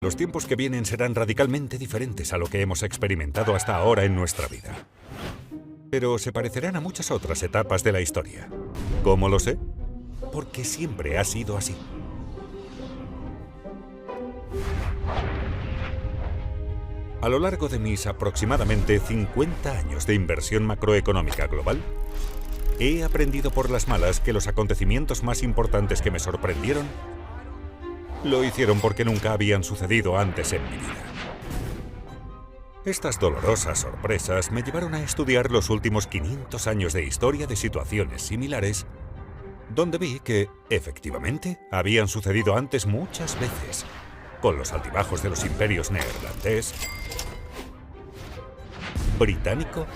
Los tiempos que vienen serán radicalmente diferentes a lo que hemos experimentado hasta ahora en nuestra vida. Pero se parecerán a muchas otras etapas de la historia. ¿Cómo lo sé? Porque siempre ha sido así. A lo largo de mis aproximadamente 50 años de inversión macroeconómica global, he aprendido por las malas que los acontecimientos más importantes que me sorprendieron lo hicieron porque nunca habían sucedido antes en mi vida. Estas dolorosas sorpresas me llevaron a estudiar los últimos 500 años de historia de situaciones similares, donde vi que, efectivamente, habían sucedido antes muchas veces, con los altibajos de los imperios neerlandés, británico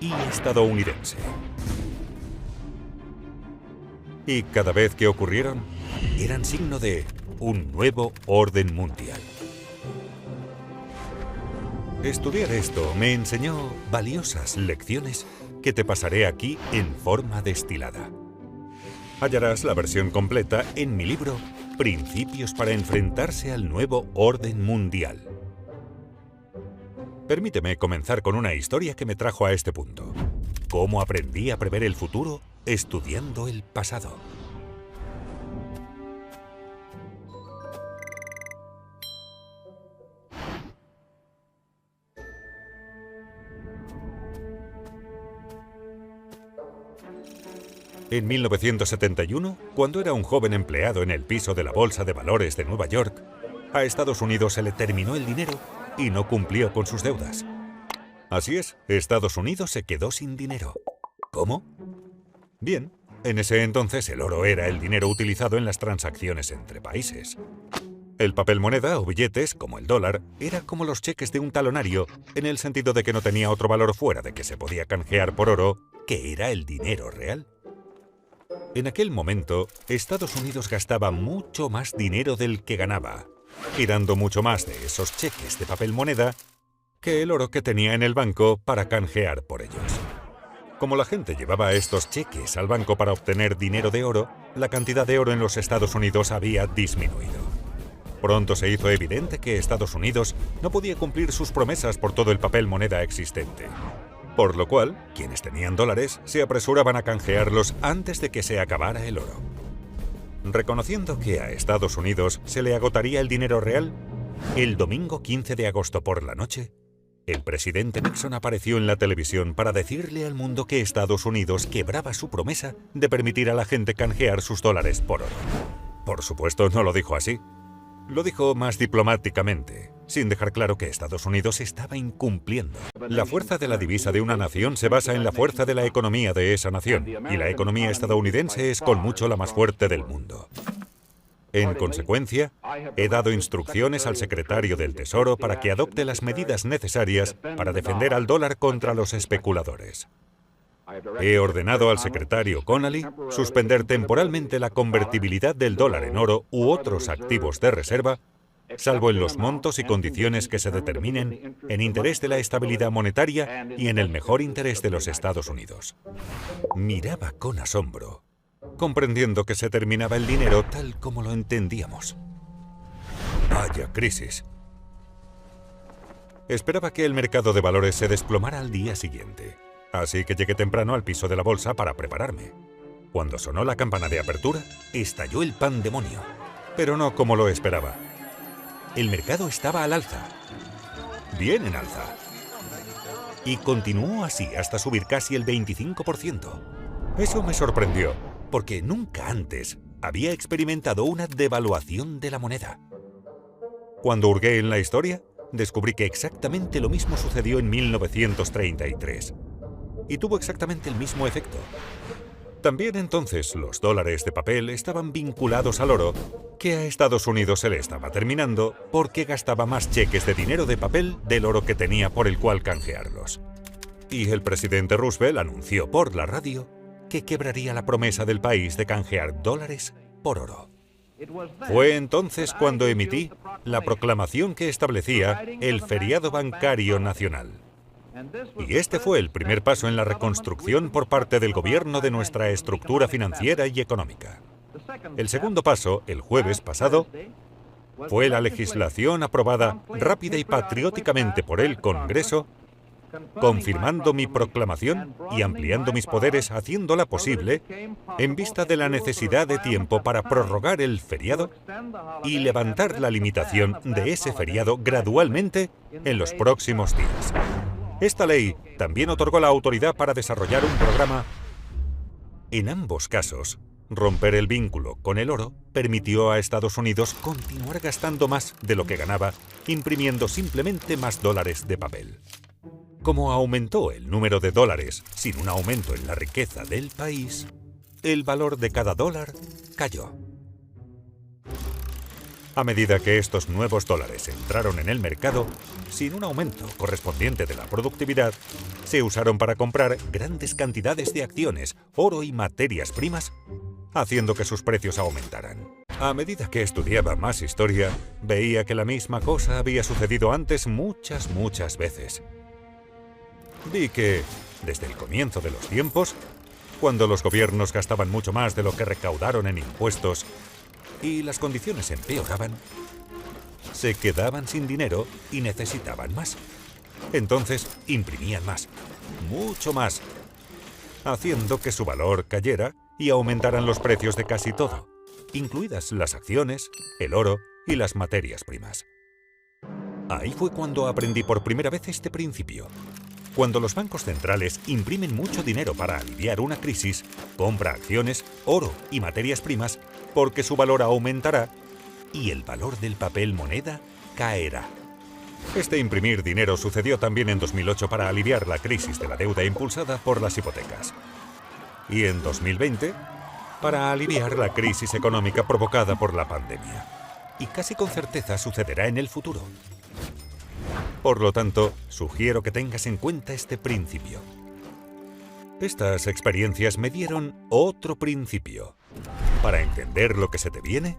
y estadounidense. Y cada vez que ocurrieron, eran signo de un nuevo orden mundial. Estudiar esto me enseñó valiosas lecciones que te pasaré aquí en forma destilada. Hallarás la versión completa en mi libro Principios para enfrentarse al nuevo orden mundial. Permíteme comenzar con una historia que me trajo a este punto. Cómo aprendí a prever el futuro estudiando el pasado. En 1971, cuando era un joven empleado en el piso de la Bolsa de Valores de Nueva York, a Estados Unidos se le terminó el dinero y no cumplió con sus deudas. Así es, Estados Unidos se quedó sin dinero. ¿Cómo? Bien, en ese entonces el oro era el dinero utilizado en las transacciones entre países. El papel moneda o billetes, como el dólar, era como los cheques de un talonario, en el sentido de que no tenía otro valor fuera de que se podía canjear por oro, que era el dinero real. En aquel momento, Estados Unidos gastaba mucho más dinero del que ganaba, girando mucho más de esos cheques de papel moneda que el oro que tenía en el banco para canjear por ellos. Como la gente llevaba estos cheques al banco para obtener dinero de oro, la cantidad de oro en los Estados Unidos había disminuido. Pronto se hizo evidente que Estados Unidos no podía cumplir sus promesas por todo el papel moneda existente. Por lo cual, quienes tenían dólares se apresuraban a canjearlos antes de que se acabara el oro. Reconociendo que a Estados Unidos se le agotaría el dinero real, el domingo 15 de agosto por la noche, el presidente Nixon apareció en la televisión para decirle al mundo que Estados Unidos quebraba su promesa de permitir a la gente canjear sus dólares por oro. Por supuesto, no lo dijo así. Lo dijo más diplomáticamente, sin dejar claro que Estados Unidos estaba incumpliendo. La fuerza de la divisa de una nación se basa en la fuerza de la economía de esa nación, y la economía estadounidense es con mucho la más fuerte del mundo. En consecuencia, he dado instrucciones al secretario del Tesoro para que adopte las medidas necesarias para defender al dólar contra los especuladores. He ordenado al secretario Connally suspender temporalmente la convertibilidad del dólar en oro u otros activos de reserva, salvo en los montos y condiciones que se determinen en interés de la estabilidad monetaria y en el mejor interés de los Estados Unidos. Miraba con asombro, comprendiendo que se terminaba el dinero tal como lo entendíamos. Vaya crisis. Esperaba que el mercado de valores se desplomara al día siguiente, así que llegué temprano al piso de la bolsa para prepararme. Cuando sonó la campana de apertura, estalló el pandemonio, pero no como lo esperaba. El mercado estaba al alza, bien en alza, y continuó así hasta subir casi el 25%. Eso me sorprendió, porque nunca antes había experimentado una devaluación de la moneda. Cuando hurgué en la historia, descubrí que exactamente lo mismo sucedió en 1933, y tuvo exactamente el mismo efecto. También entonces los dólares de papel estaban vinculados al oro, que a Estados Unidos se le estaba terminando porque gastaba más cheques de dinero de papel del oro que tenía por el cual canjearlos. Y el presidente Roosevelt anunció por la radio que quebraría la promesa del país de canjear dólares por oro. Fue entonces cuando emití la proclamación que establecía el feriado bancario nacional. Y este fue el primer paso en la reconstrucción por parte del gobierno de nuestra estructura financiera y económica. El segundo paso, el jueves pasado, fue la legislación aprobada rápida y patrióticamente por el Congreso, confirmando mi proclamación y ampliando mis poderes, haciéndola posible en vista de la necesidad de tiempo para prorrogar el feriado y levantar la limitación de ese feriado gradualmente en los próximos días. Esta ley también otorgó la autoridad para desarrollar un programa. En ambos casos, romper el vínculo con el oro permitió a Estados Unidos continuar gastando más de lo que ganaba, imprimiendo simplemente más dólares de papel. Como aumentó el número de dólares sin un aumento en la riqueza del país, el valor de cada dólar cayó. A medida que estos nuevos dólares entraron en el mercado, sin un aumento correspondiente de la productividad, se usaron para comprar grandes cantidades de acciones, oro y materias primas, haciendo que sus precios aumentaran. A medida que estudiaba más historia, veía que la misma cosa había sucedido antes muchas veces. Vi que, desde el comienzo de los tiempos, cuando los gobiernos gastaban mucho más de lo que recaudaron en impuestos y las condiciones empeoraban, se quedaban sin dinero y necesitaban más. Entonces imprimían más, mucho más, haciendo que su valor cayera y aumentaran los precios de casi todo, incluidas las acciones, el oro y las materias primas. Ahí fue cuando aprendí por primera vez este principio. Cuando los bancos centrales imprimen mucho dinero para aliviar una crisis, compra acciones, oro y materias primas porque su valor aumentará y el valor del papel moneda caerá. Este imprimir dinero sucedió también en 2008 para aliviar la crisis de la deuda impulsada por las hipotecas. Y en 2020, para aliviar la crisis económica provocada por la pandemia. Y casi con certeza sucederá en el futuro. Por lo tanto, sugiero que tengas en cuenta este principio. Estas experiencias me dieron otro principio. Para entender lo que se te viene,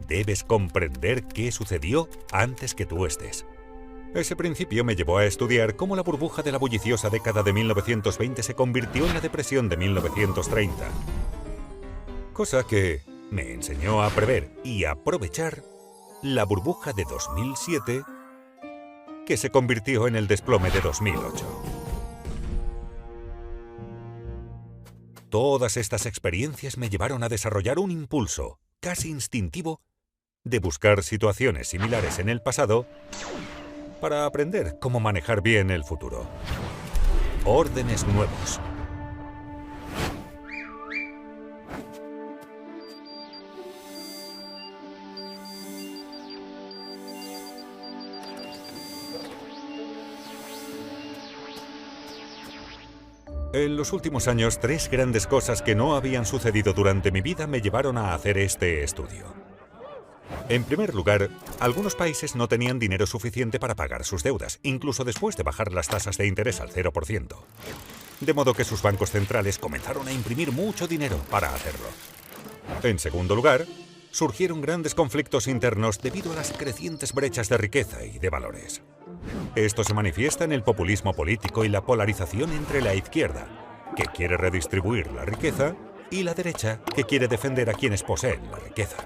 debes comprender qué sucedió antes que tú estés. Ese principio me llevó a estudiar cómo la burbuja de la bulliciosa década de 1920 se convirtió en la depresión de 1930. Cosa que me enseñó a prever y aprovechar la burbuja de 2007, que se convirtió en el desplome de 2008. Todas estas experiencias me llevaron a desarrollar un impulso, casi instintivo, de buscar situaciones similares en el pasado para aprender cómo manejar bien el futuro. Órdenes nuevos. En los últimos años, 3 grandes cosas que no habían sucedido durante mi vida me llevaron a hacer este estudio. En primer lugar, algunos países no tenían dinero suficiente para pagar sus deudas, incluso después de bajar las tasas de interés al 0%. De modo que sus bancos centrales comenzaron a imprimir mucho dinero para hacerlo. En segundo lugar, surgieron grandes conflictos internos debido a las crecientes brechas de riqueza y de valores. Esto se manifiesta en el populismo político y la polarización entre la izquierda, que quiere redistribuir la riqueza, y la derecha, que quiere defender a quienes poseen la riqueza.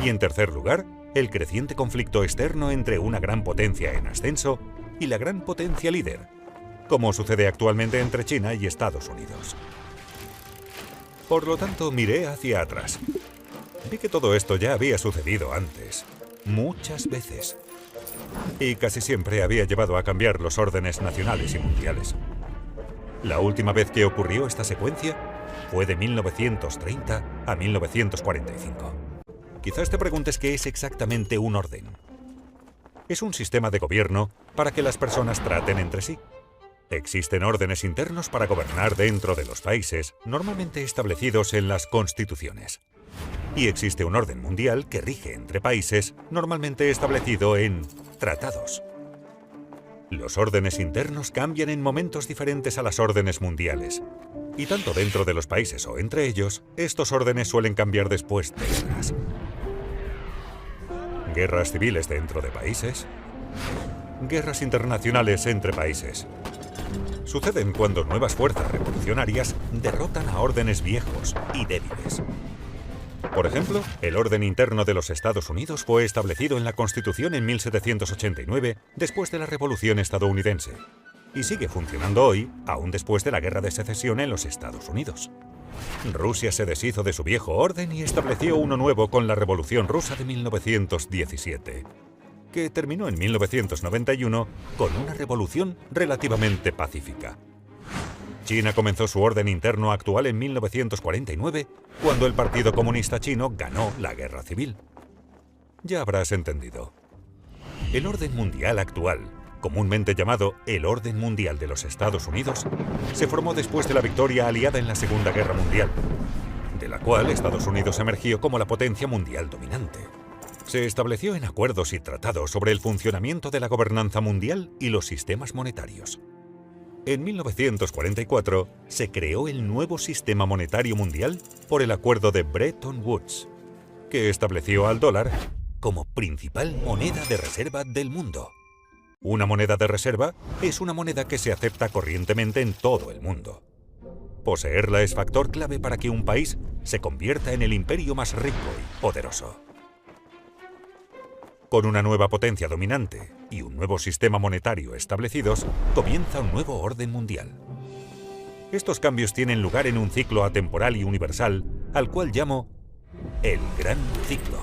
Y en tercer lugar, el creciente conflicto externo entre una gran potencia en ascenso y la gran potencia líder, como sucede actualmente entre China y Estados Unidos. Por lo tanto, miré hacia atrás. Vi que todo esto ya había sucedido antes, muchas veces. Y casi siempre había llevado a cambiar los órdenes nacionales y mundiales. La última vez que ocurrió esta secuencia fue de 1930 a 1945. Quizás te preguntes qué es exactamente un orden. Es un sistema de gobierno para que las personas traten entre sí. Existen órdenes internos para gobernar dentro de los países, normalmente establecidos en las constituciones. Y existe un orden mundial que rige entre países, normalmente establecido en tratados. Los órdenes internos cambian en momentos diferentes a las órdenes mundiales. Y tanto dentro de los países o entre ellos, estos órdenes suelen cambiar después de guerras. Guerras civiles dentro de países. Guerras internacionales entre países. Suceden cuando nuevas fuerzas revolucionarias derrotan a órdenes viejos y débiles. Por ejemplo, el orden interno de los Estados Unidos fue establecido en la Constitución en 1789, después de la Revolución estadounidense, y sigue funcionando hoy, aún después de la Guerra de Secesión en los Estados Unidos. Rusia se deshizo de su viejo orden y estableció uno nuevo con la Revolución Rusa de 1917, que terminó en 1991 con una revolución relativamente pacífica. China comenzó su orden interno actual en 1949, cuando el Partido Comunista Chino ganó la Guerra Civil. Ya habrás entendido. El orden mundial actual, comúnmente llamado el Orden Mundial de los Estados Unidos, se formó después de la victoria aliada en la Segunda Guerra Mundial, de la cual Estados Unidos emergió como la potencia mundial dominante. Se estableció en acuerdos y tratados sobre el funcionamiento de la gobernanza mundial y los sistemas monetarios. En 1944 se creó el nuevo sistema monetario mundial por el acuerdo de Bretton Woods, que estableció al dólar como principal moneda de reserva del mundo. Una moneda de reserva es una moneda que se acepta corrientemente en todo el mundo. Poseerla es factor clave para que un país se convierta en el imperio más rico y poderoso. Con una nueva potencia dominante y un nuevo sistema monetario establecidos, comienza un nuevo orden mundial. Estos cambios tienen lugar en un ciclo atemporal y universal, al cual llamo el Gran Ciclo.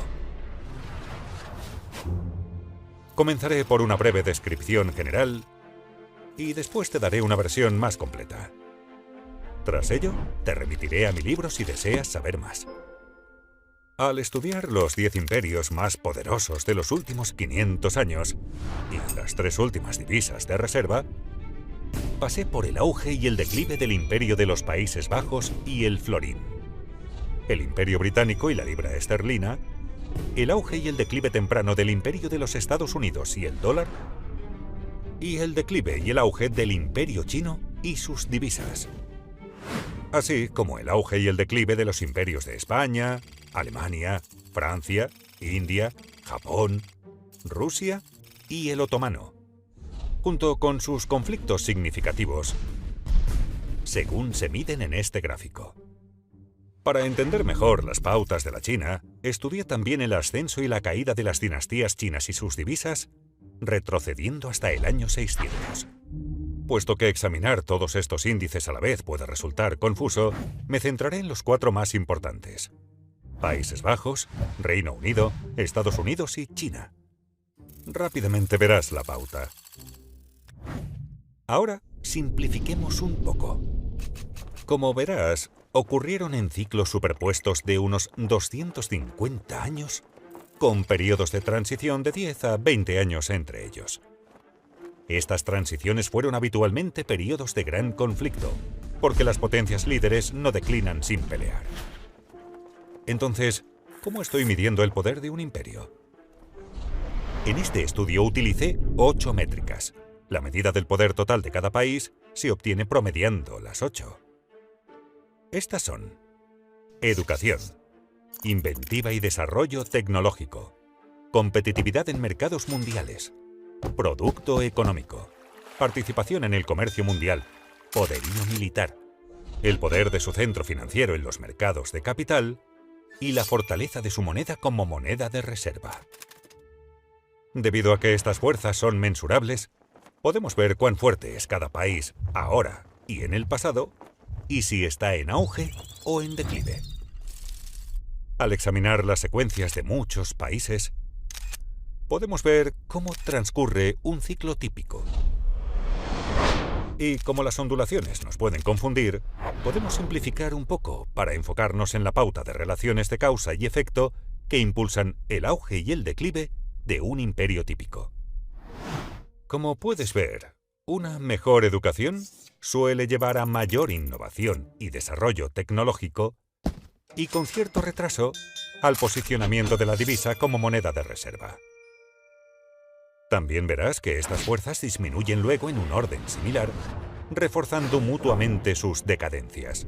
Comenzaré por una breve descripción general y después te daré una versión más completa. Tras ello, te remitiré a mi libro si deseas saber más. Al estudiar los 10 imperios más poderosos de los últimos 500 años y las 3 últimas divisas de reserva, pasé por el auge y el declive del imperio de los Países Bajos y el florín, el imperio británico y la libra esterlina, el auge y el declive temprano del imperio de los Estados Unidos y el dólar, y el declive y el auge del imperio chino y sus divisas, así como el auge y el declive de los imperios de España, Alemania, Francia, India, Japón, Rusia y el otomano, junto con sus conflictos significativos, según se miden en este gráfico. Para entender mejor las pautas de la China, estudié también el ascenso y la caída de las dinastías chinas y sus divisas, retrocediendo hasta el año 600. Puesto que examinar todos estos índices a la vez puede resultar confuso, me centraré en los 4 más importantes: Países Bajos, Reino Unido, Estados Unidos y China. Rápidamente verás la pauta. Ahora, simplifiquemos un poco. Como verás, ocurrieron en ciclos superpuestos de unos 250 años, con periodos de transición de 10 a 20 años entre ellos. Estas transiciones fueron habitualmente periodos de gran conflicto, porque las potencias líderes no declinan sin pelear. Entonces, ¿cómo estoy midiendo el poder de un imperio? En este estudio utilicé 8 métricas. La medida del poder total de cada país se obtiene promediando las 8. Estas son: educación, inventiva y desarrollo tecnológico, competitividad en mercados mundiales, producto económico, participación en el comercio mundial, poderío militar, el poder de su centro financiero en los mercados de capital y la fortaleza de su moneda como moneda de reserva. Debido a que estas fuerzas son mensurables, podemos ver cuán fuerte es cada país ahora y en el pasado, y si está en auge o en declive. Al examinar las secuencias de muchos países, podemos ver cómo transcurre un ciclo típico. Y como las ondulaciones nos pueden confundir, podemos simplificar un poco para enfocarnos en la pauta de relaciones de causa y efecto que impulsan el auge y el declive de un imperio típico. Como puedes ver, una mejor educación suele llevar a mayor innovación y desarrollo tecnológico y, con cierto retraso, al posicionamiento de la divisa como moneda de reserva. También verás que estas fuerzas disminuyen luego en un orden similar, reforzando mutuamente sus decadencias.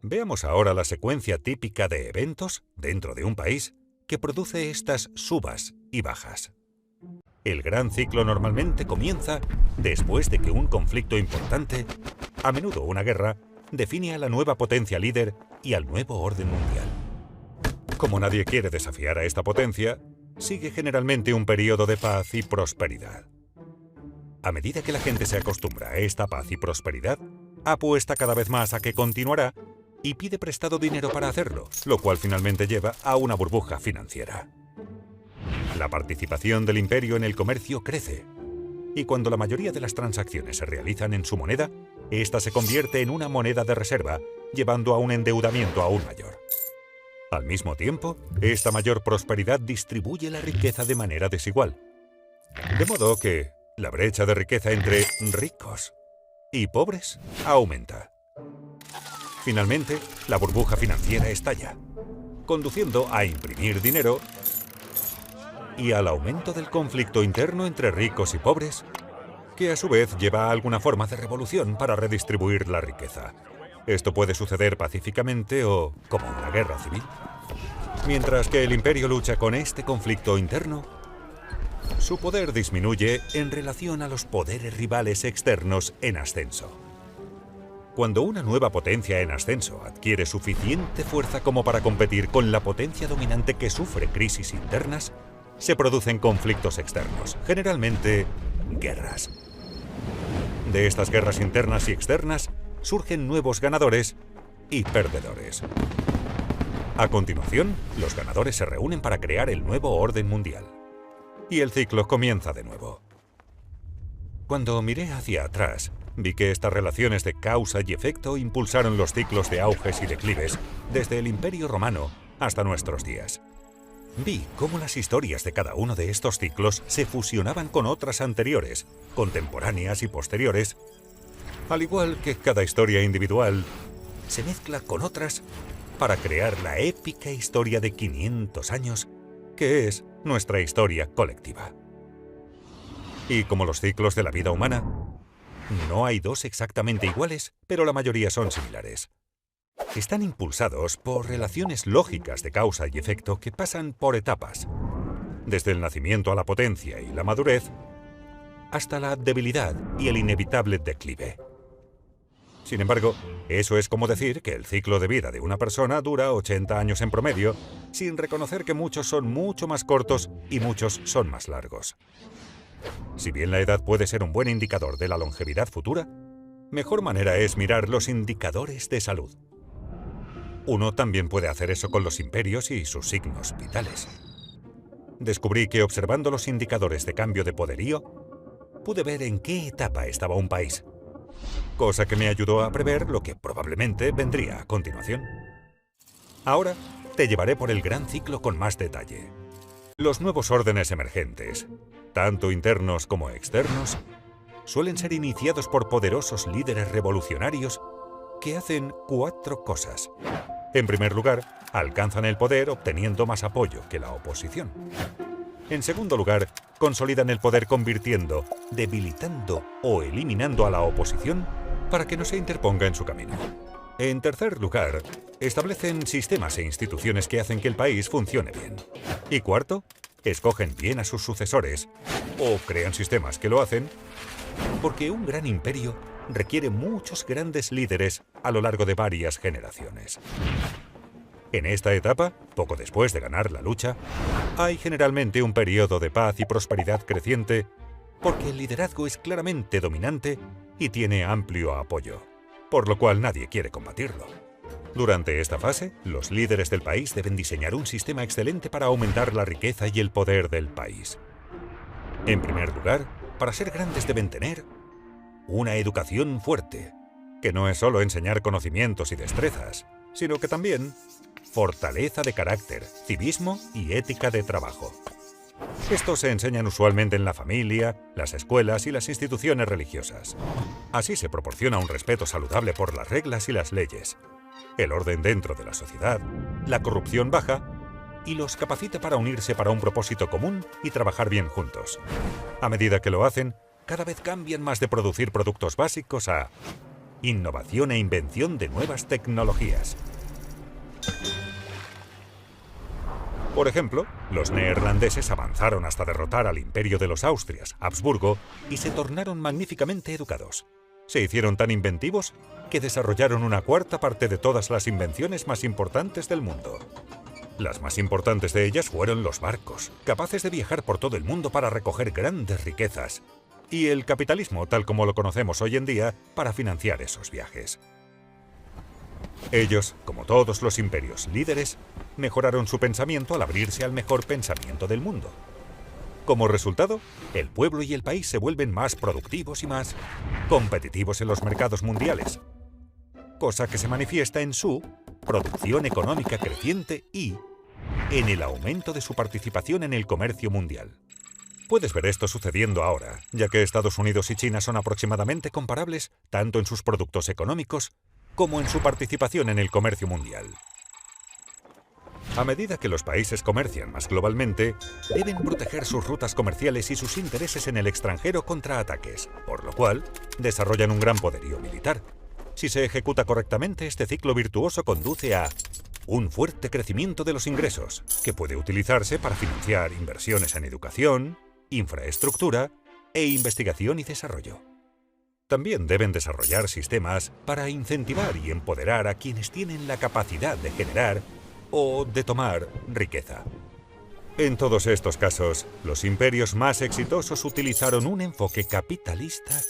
Veamos ahora la secuencia típica de eventos dentro de un país que produce estas subas y bajas. El gran ciclo normalmente comienza después de que un conflicto importante, a menudo una guerra, define a la nueva potencia líder y al nuevo orden mundial. Como nadie quiere desafiar a esta potencia, sigue generalmente un periodo de paz y prosperidad. A medida que la gente se acostumbra a esta paz y prosperidad, apuesta cada vez más a que continuará y pide prestado dinero para hacerlo, lo cual finalmente lleva a una burbuja financiera. La participación del imperio en el comercio crece, y cuando la mayoría de las transacciones se realizan en su moneda, esta se convierte en una moneda de reserva, llevando a un endeudamiento aún mayor. Al mismo tiempo, esta mayor prosperidad distribuye la riqueza de manera desigual. De modo que la brecha de riqueza entre ricos y pobres aumenta. Finalmente, la burbuja financiera estalla, conduciendo a imprimir dinero y al aumento del conflicto interno entre ricos y pobres, que a su vez lleva a alguna forma de revolución para redistribuir la riqueza. Esto puede suceder pacíficamente o como una guerra civil. Mientras que el imperio lucha con este conflicto interno, su poder disminuye en relación a los poderes rivales externos en ascenso. Cuando una nueva potencia en ascenso adquiere suficiente fuerza como para competir con la potencia dominante que sufre crisis internas, se producen conflictos externos, generalmente guerras. De estas guerras internas y externas surgen nuevos ganadores y perdedores. A continuación, los ganadores se reúnen para crear el nuevo orden mundial. Y el ciclo comienza de nuevo. Cuando miré hacia atrás, vi que estas relaciones de causa y efecto impulsaron los ciclos de auges y declives desde el Imperio Romano hasta nuestros días. Vi cómo las historias de cada uno de estos ciclos se fusionaban con otras anteriores, contemporáneas y posteriores, al igual que cada historia individual se mezcla con otras para crear la épica historia de 500 años que es nuestra historia colectiva. Y como los ciclos de la vida humana, no hay dos exactamente iguales, pero la mayoría son similares. Están impulsados por relaciones lógicas de causa y efecto que pasan por etapas, desde el nacimiento a la potencia y la madurez, hasta la debilidad y el inevitable declive. Sin embargo, eso es como decir que el ciclo de vida de una persona dura 80 años en promedio, sin reconocer que muchos son mucho más cortos y muchos son más largos. Si bien la edad puede ser un buen indicador de la longevidad futura, mejor manera es mirar los indicadores de salud. Uno también puede hacer eso con los imperios y sus signos vitales. Descubrí que observando los indicadores de cambio de poderío, pude ver en qué etapa estaba un país, cosa que me ayudó a prever lo que probablemente vendría a continuación. Ahora te llevaré por el gran ciclo con más detalle. Los nuevos órdenes emergentes, tanto internos como externos, suelen ser iniciados por poderosos líderes revolucionarios que hacen 4 cosas. En primer lugar, alcanzan el poder obteniendo más apoyo que la oposición. En segundo lugar, consolidan el poder convirtiendo, debilitando o eliminando a la oposición para que no se interponga en su camino. En tercer lugar, establecen sistemas e instituciones que hacen que el país funcione bien. Y cuarto, escogen bien a sus sucesores o crean sistemas que lo hacen, porque un gran imperio requiere muchos grandes líderes a lo largo de varias generaciones. En esta etapa, poco después de ganar la lucha, hay generalmente un periodo de paz y prosperidad creciente porque el liderazgo es claramente dominante y tiene amplio apoyo, por lo cual nadie quiere combatirlo. Durante esta fase, los líderes del país deben diseñar un sistema excelente para aumentar la riqueza y el poder del país. En primer lugar, para ser grandes deben tener una educación fuerte, que no es solo enseñar conocimientos y destrezas, sino que también fortaleza de carácter, civismo y ética de trabajo. Estos se enseñan usualmente en la familia, las escuelas y las instituciones religiosas. Así se proporciona un respeto saludable por las reglas y las leyes, el orden dentro de la sociedad, la corrupción baja y los capacita para unirse para un propósito común y trabajar bien juntos. A medida que lo hacen, cada vez cambian más de producir productos básicos a innovación e invención de nuevas tecnologías. Por ejemplo, los neerlandeses avanzaron hasta derrotar al imperio de los Austrias, Habsburgo, y se tornaron magníficamente educados. Se hicieron tan inventivos que desarrollaron una cuarta parte de todas las invenciones más importantes del mundo. Las más importantes de ellas fueron los barcos, capaces de viajar por todo el mundo para recoger grandes riquezas, y el capitalismo, tal como lo conocemos hoy en día, para financiar esos viajes. Ellos, como todos los imperios líderes, mejoraron su pensamiento al abrirse al mejor pensamiento del mundo. Como resultado, el pueblo y el país se vuelven más productivos y más competitivos en los mercados mundiales, cosa que se manifiesta en su producción económica creciente y en el aumento de su participación en el comercio mundial. Puedes ver esto sucediendo ahora, ya que Estados Unidos y China son aproximadamente comparables tanto en sus productos económicos como en su participación en el comercio mundial. A medida que los países comercian más globalmente, deben proteger sus rutas comerciales y sus intereses en el extranjero contra ataques, por lo cual desarrollan un gran poderío militar. Si se ejecuta correctamente, este ciclo virtuoso conduce a un fuerte crecimiento de los ingresos, que puede utilizarse para financiar inversiones en educación, infraestructura e investigación y desarrollo. También deben desarrollar sistemas para incentivar y empoderar a quienes tienen la capacidad de generar o de tomar riqueza. En todos estos casos, los imperios más exitosos utilizaron un enfoque capitalista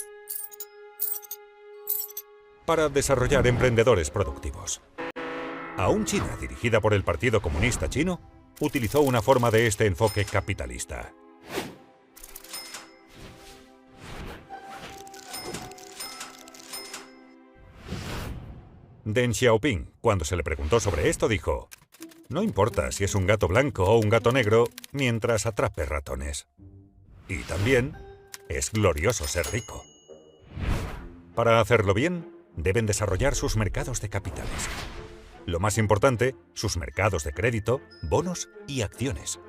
para desarrollar emprendedores productivos. Aún China, dirigida por el Partido Comunista Chino, utilizó una forma de este enfoque capitalista. Deng Xiaoping, cuando se le preguntó sobre esto, dijo: "No importa si es un gato blanco o un gato negro, mientras atrape ratones. Y también es glorioso ser rico". Para hacerlo bien, deben desarrollar sus mercados de capitales. Lo más importante, sus mercados de crédito, bonos y acciones.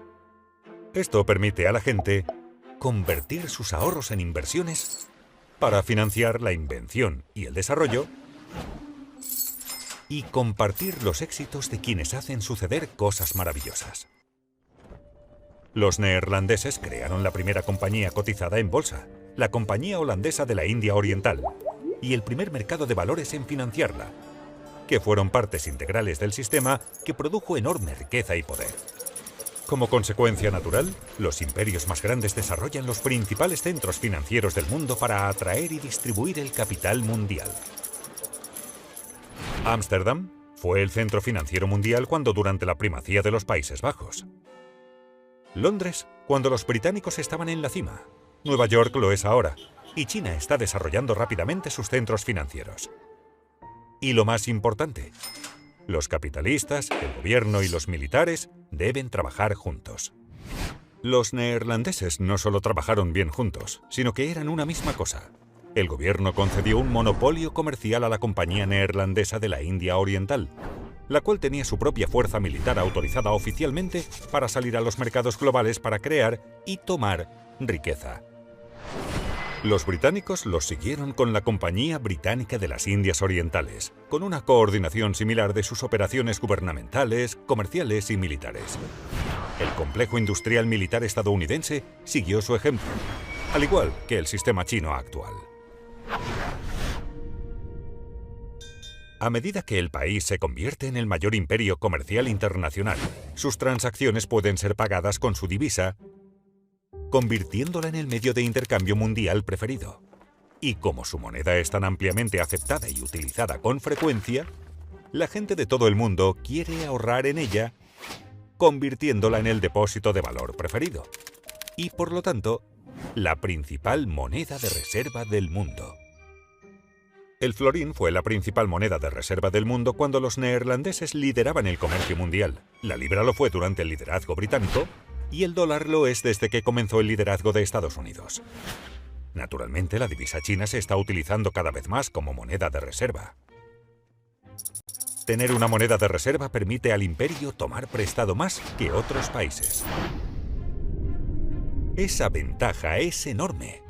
Esto permite a la gente convertir sus ahorros en inversiones para financiar la invención y el desarrollo y compartir los éxitos de quienes hacen suceder cosas maravillosas. Los neerlandeses crearon la primera compañía cotizada en bolsa, la Compañía Holandesa de la India Oriental, y el primer mercado de valores en financiarla, que fueron partes integrales del sistema que produjo enorme riqueza y poder. Como consecuencia natural, los imperios más grandes desarrollan los principales centros financieros del mundo para atraer y distribuir el capital mundial. Ámsterdam fue el centro financiero mundial durante la primacía de los Países Bajos. Londres, cuando los británicos estaban en la cima. Nueva York lo es ahora, y China está desarrollando rápidamente sus centros financieros. Y lo más importante, los capitalistas, el gobierno y los militares deben trabajar juntos. Los neerlandeses no solo trabajaron bien juntos, sino que eran una misma cosa. El gobierno concedió un monopolio comercial a la Compañía Neerlandesa de la India Oriental, la cual tenía su propia fuerza militar autorizada oficialmente para salir a los mercados globales para crear y tomar riqueza. Los británicos los siguieron con la Compañía Británica de las Indias Orientales, con una coordinación similar de sus operaciones gubernamentales, comerciales y militares. El complejo industrial militar estadounidense siguió su ejemplo, al igual que el sistema chino actual. A medida que el país se convierte en el mayor imperio comercial internacional, sus transacciones pueden ser pagadas con su divisa, convirtiéndola en el medio de intercambio mundial preferido. Y como su moneda es tan ampliamente aceptada y utilizada con frecuencia, la gente de todo el mundo quiere ahorrar en ella, convirtiéndola en el depósito de valor preferido. Y por lo tanto, la principal moneda de reserva del mundo. El florín fue la principal moneda de reserva del mundo cuando los neerlandeses lideraban el comercio mundial. La libra lo fue durante el liderazgo británico y el dólar lo es desde que comenzó el liderazgo de Estados Unidos. Naturalmente, la divisa china se está utilizando cada vez más como moneda de reserva. Tener una moneda de reserva permite al imperio tomar prestado más que otros países. Esa ventaja es enorme.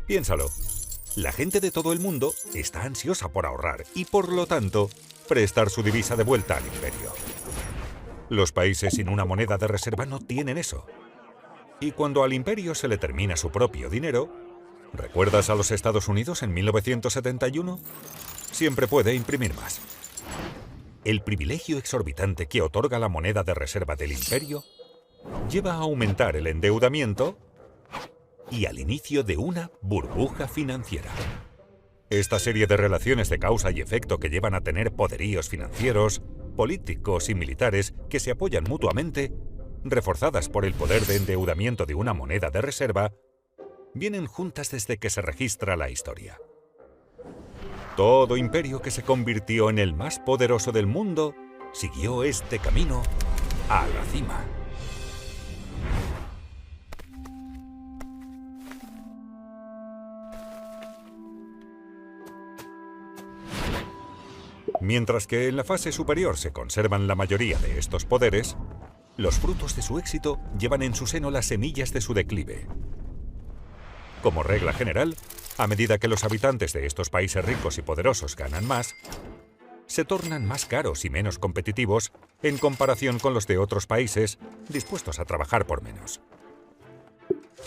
Piénsalo. La gente de todo el mundo está ansiosa por ahorrar y, por lo tanto, prestar su divisa de vuelta al imperio. Los países sin una moneda de reserva no tienen eso. Y cuando al imperio se le termina su propio dinero, ¿recuerdas a los Estados Unidos en 1971? Siempre puede imprimir más. el privilegio exorbitante que otorga la moneda de reserva del imperio lleva a aumentar el endeudamiento y al inicio de una burbuja financiera. Esta serie de relaciones de causa y efecto que llevan a tener poderíos financieros, políticos y militares que se apoyan mutuamente, reforzadas por el poder de endeudamiento de una moneda de reserva, vienen juntas desde que se registra la historia. Todo imperio que se convirtió en el más poderoso del mundo siguió este camino a la cima. Mientras que en la fase superior se conservan la mayoría de estos poderes, los frutos de su éxito llevan en su seno las semillas de su declive. Como regla general, a medida que los habitantes de estos países ricos y poderosos ganan más, se tornan más caros y menos competitivos en comparación con los de otros países dispuestos a trabajar por menos.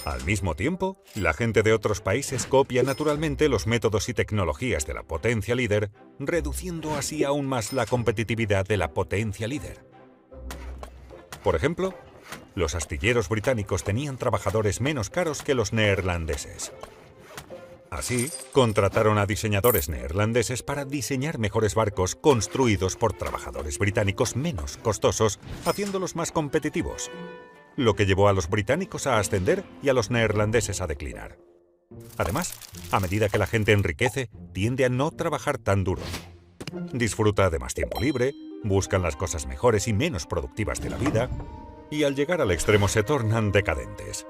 Al mismo tiempo, la gente de otros países copia naturalmente los métodos y tecnologías de la potencia líder, reduciendo así aún más la competitividad de la potencia líder. Por ejemplo, los astilleros británicos tenían trabajadores menos caros que los neerlandeses. Así, contrataron a diseñadores neerlandeses para diseñar mejores barcos construidos por trabajadores británicos menos costosos, haciéndolos más competitivos, lo que llevó a los británicos a ascender y a los neerlandeses a declinar. Además, a medida que la gente enriquece, tiende a no trabajar tan duro. Disfruta de más tiempo libre, buscan las cosas mejores y menos productivas de la vida, y al llegar al extremo se tornan decadentes.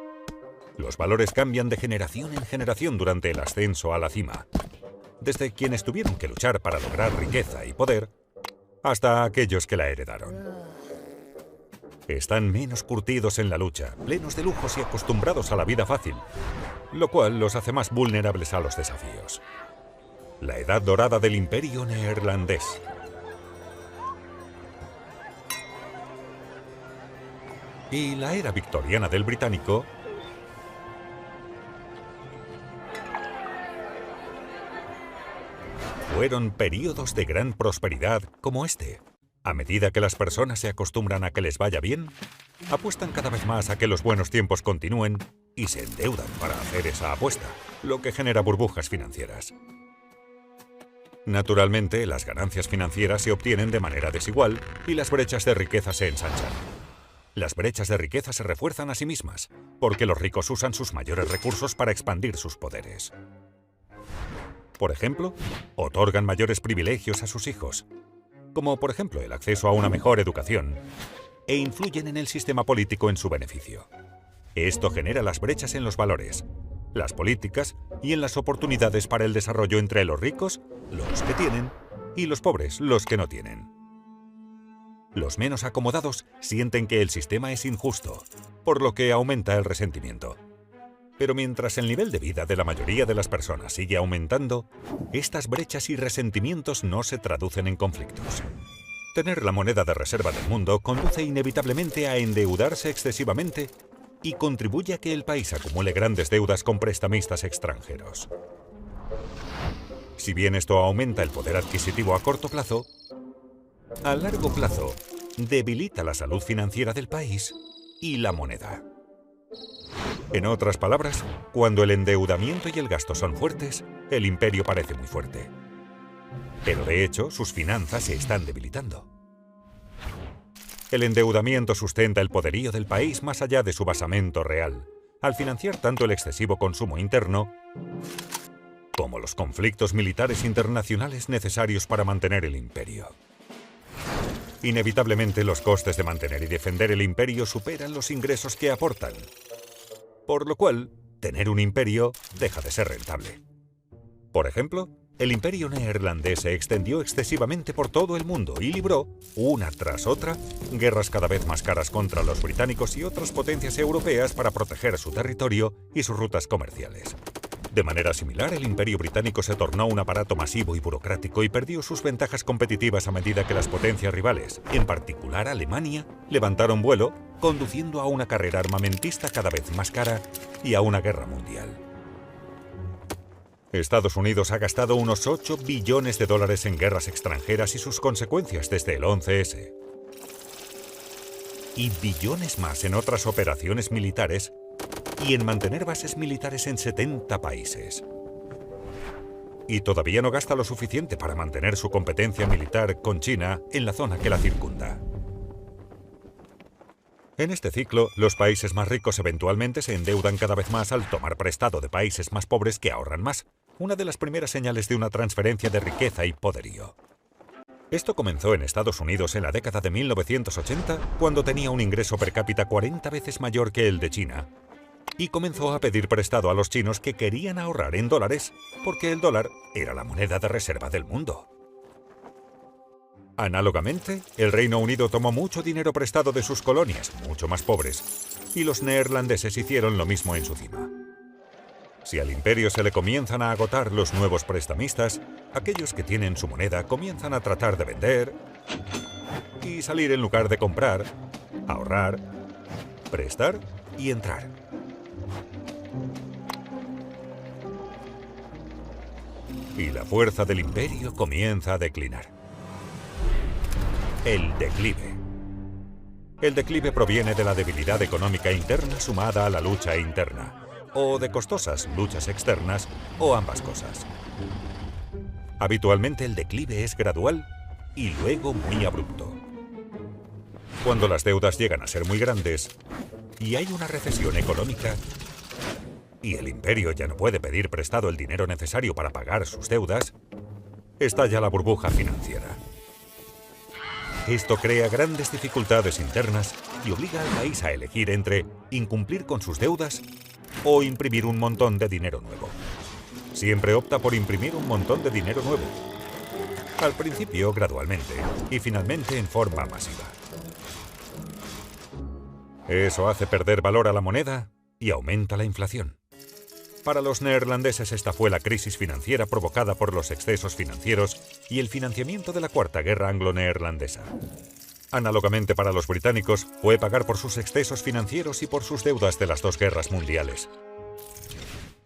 Los valores cambian de generación en generación durante el ascenso a la cima, desde quienes tuvieron que luchar para lograr riqueza y poder, hasta aquellos que la heredaron. Están menos curtidos en la lucha, plenos de lujos y acostumbrados a la vida fácil, lo cual los hace más vulnerables a los desafíos. La edad dorada del imperio neerlandés. Y la era victoriana del británico fueron períodos de gran prosperidad como este. A medida que las personas se acostumbran a que les vaya bien, apuestan cada vez más a que los buenos tiempos continúen y se endeudan para hacer esa apuesta, lo que genera burbujas financieras. Naturalmente, las ganancias financieras se obtienen de manera desigual y las brechas de riqueza se ensanchan. Las brechas de riqueza se refuerzan a sí mismas, porque los ricos usan sus mayores recursos para expandir sus poderes. Por ejemplo, otorgan mayores privilegios a sus hijos, como por ejemplo el acceso a una mejor educación, e influyen en el sistema político en su beneficio. Esto genera las brechas en los valores, las políticas y en las oportunidades para el desarrollo entre los ricos, los que tienen, y los pobres, los que no tienen. Los menos acomodados sienten que el sistema es injusto, por lo que aumenta el resentimiento. Pero mientras el nivel de vida de la mayoría de las personas sigue aumentando, estas brechas y resentimientos no se traducen en conflictos. Tener la moneda de reserva del mundo conduce inevitablemente a endeudarse excesivamente y contribuye a que el país acumule grandes deudas con prestamistas extranjeros. Si bien esto aumenta el poder adquisitivo a corto plazo, a largo plazo debilita la salud financiera del país y la moneda. En otras palabras, cuando el endeudamiento y el gasto son fuertes, el imperio parece muy fuerte. Pero de hecho, sus finanzas se están debilitando. El endeudamiento sustenta el poderío del país más allá de su basamento real, al financiar tanto el excesivo consumo interno como los conflictos militares internacionales necesarios para mantener el imperio. Inevitablemente, los costes de mantener y defender el imperio superan los ingresos que aportan, por lo cual, tener un imperio deja de ser rentable. Por ejemplo, el imperio neerlandés se extendió excesivamente por todo el mundo y libró, una tras otra, guerras cada vez más caras contra los británicos y otras potencias europeas para proteger su territorio y sus rutas comerciales. De manera similar, el imperio británico se tornó un aparato masivo y burocrático y perdió sus ventajas competitivas a medida que las potencias rivales, en particular Alemania, levantaron vuelo, conduciendo a una carrera armamentista cada vez más cara y a una guerra mundial. Estados Unidos ha gastado unos 8 billones de dólares en guerras extranjeras y sus consecuencias desde el 11S. Y billones más en otras operaciones militares y en mantener bases militares en 70 países. Y todavía no gasta lo suficiente para mantener su competencia militar con China en la zona que la circunda. En este ciclo, los países más ricos eventualmente se endeudan cada vez más al tomar prestado de países más pobres que ahorran más, una de las primeras señales de una transferencia de riqueza y poderío. Esto comenzó en Estados Unidos en la década de 1980, cuando tenía un ingreso per cápita 40 veces mayor que el de China, y comenzó a pedir prestado a los chinos que querían ahorrar en dólares, porque el dólar era la moneda de reserva del mundo. Análogamente, el Reino Unido tomó mucho dinero prestado de sus colonias, mucho más pobres, y los neerlandeses hicieron lo mismo en su cima. Si al imperio se le comienzan a agotar los nuevos prestamistas, aquellos que tienen su moneda comienzan a tratar de vender y salir en lugar de comprar, ahorrar, prestar y entrar. Y la fuerza del imperio comienza a declinar. El declive. El declive proviene de la debilidad económica interna sumada a la lucha interna, o de costosas luchas externas, o ambas cosas. Habitualmente el declive es gradual y luego muy abrupto. Cuando las deudas llegan a ser muy grandes y hay una recesión económica y el imperio ya no puede pedir prestado el dinero necesario para pagar sus deudas, estalla la burbuja financiera. Esto crea grandes dificultades internas y obliga al país a elegir entre incumplir con sus deudas o imprimir un montón de dinero nuevo. Siempre opta por imprimir un montón de dinero nuevo. Al principio gradualmente y finalmente en forma masiva. Eso hace perder valor a la moneda y aumenta la inflación. Para los neerlandeses esta fue la crisis financiera provocada por los excesos financieros y el financiamiento de la Cuarta Guerra Anglo-Neerlandesa. Análogamente para los británicos, fue pagar por sus excesos financieros y por sus deudas de las dos guerras mundiales.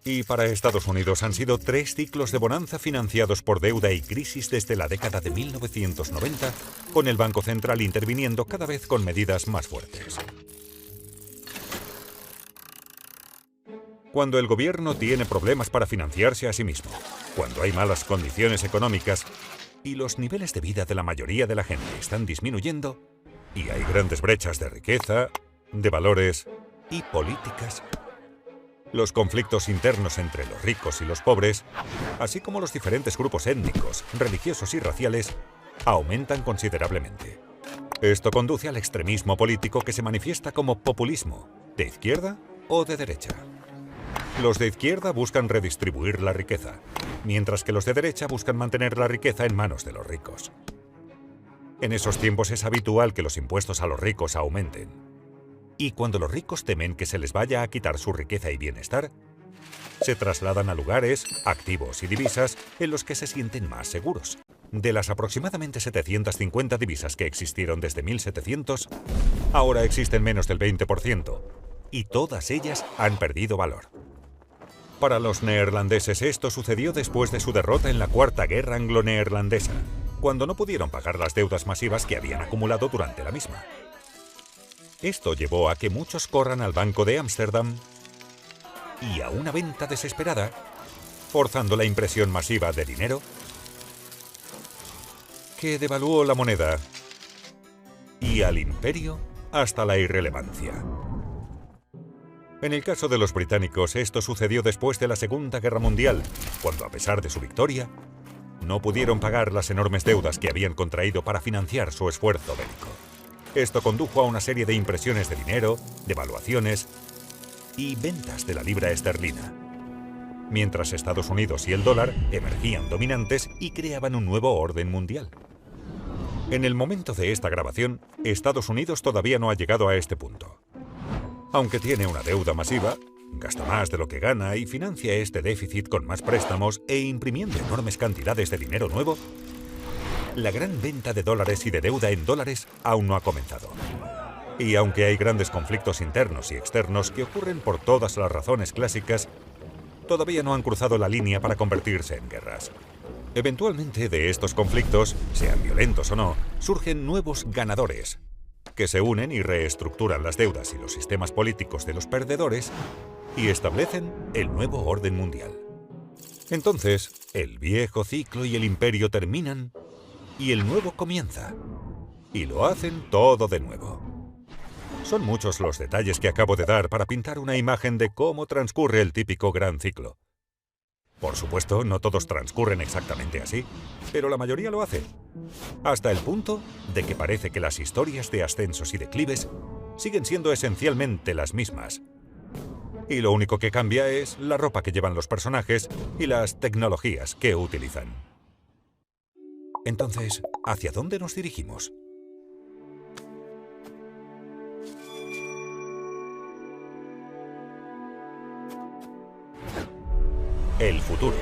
Y para Estados Unidos han sido 3 ciclos de bonanza financiados por deuda y crisis desde la década de 1990, con el Banco Central interviniendo cada vez con medidas más fuertes. Cuando el gobierno tiene problemas para financiarse a sí mismo, cuando hay malas condiciones económicas y los niveles de vida de la mayoría de la gente están disminuyendo y hay grandes brechas de riqueza, de valores y políticas, los conflictos internos entre los ricos y los pobres, así como los diferentes grupos étnicos, religiosos y raciales, aumentan considerablemente. Esto conduce al extremismo político que se manifiesta como populismo, de izquierda o de derecha. Los de izquierda buscan redistribuir la riqueza, mientras que los de derecha buscan mantener la riqueza en manos de los ricos. En esos tiempos es habitual que los impuestos a los ricos aumenten. Y cuando los ricos temen que se les vaya a quitar su riqueza y bienestar, se trasladan a lugares, activos y divisas en los que se sienten más seguros. De las aproximadamente 750 divisas que existieron desde 1700, ahora existen menos del 20%, y todas ellas han perdido valor. Para los neerlandeses esto sucedió después de su derrota en la Cuarta Guerra Anglo-Neerlandesa, cuando no pudieron pagar las deudas masivas que habían acumulado durante la misma. Esto llevó a que muchos corran al Banco de Ámsterdam y a una venta desesperada, forzando la impresión masiva de dinero, que devaluó la moneda y al imperio hasta la irrelevancia. En el caso de los británicos, esto sucedió después de la Segunda Guerra Mundial, cuando a pesar de su victoria, no pudieron pagar las enormes deudas que habían contraído para financiar su esfuerzo bélico. Esto condujo a una serie de impresiones de dinero, devaluaciones y ventas de la libra esterlina, mientras Estados Unidos y el dólar emergían dominantes y creaban un nuevo orden mundial. En el momento de esta grabación, Estados Unidos todavía no ha llegado a este punto. Aunque tiene una deuda masiva, gasta más de lo que gana y financia este déficit con más préstamos e imprimiendo enormes cantidades de dinero nuevo, la gran venta de dólares y de deuda en dólares aún no ha comenzado. Y aunque hay grandes conflictos internos y externos que ocurren por todas las razones clásicas, todavía no han cruzado la línea para convertirse en guerras. Eventualmente de estos conflictos, sean violentos o no, surgen nuevos ganadores, que se unen y reestructuran las deudas y los sistemas políticos de los perdedores y establecen el nuevo orden mundial. Entonces, el viejo ciclo y el imperio terminan y el nuevo comienza. Y lo hacen todo de nuevo. Son muchos los detalles que acabo de dar para pintar una imagen de cómo transcurre el típico gran ciclo. Por supuesto, no todos transcurren exactamente así, pero la mayoría lo hace. Hasta el punto de que parece que las historias de ascensos y declives siguen siendo esencialmente las mismas. Y lo único que cambia es la ropa que llevan los personajes y las tecnologías que utilizan. Entonces, ¿hacia dónde nos dirigimos? El futuro.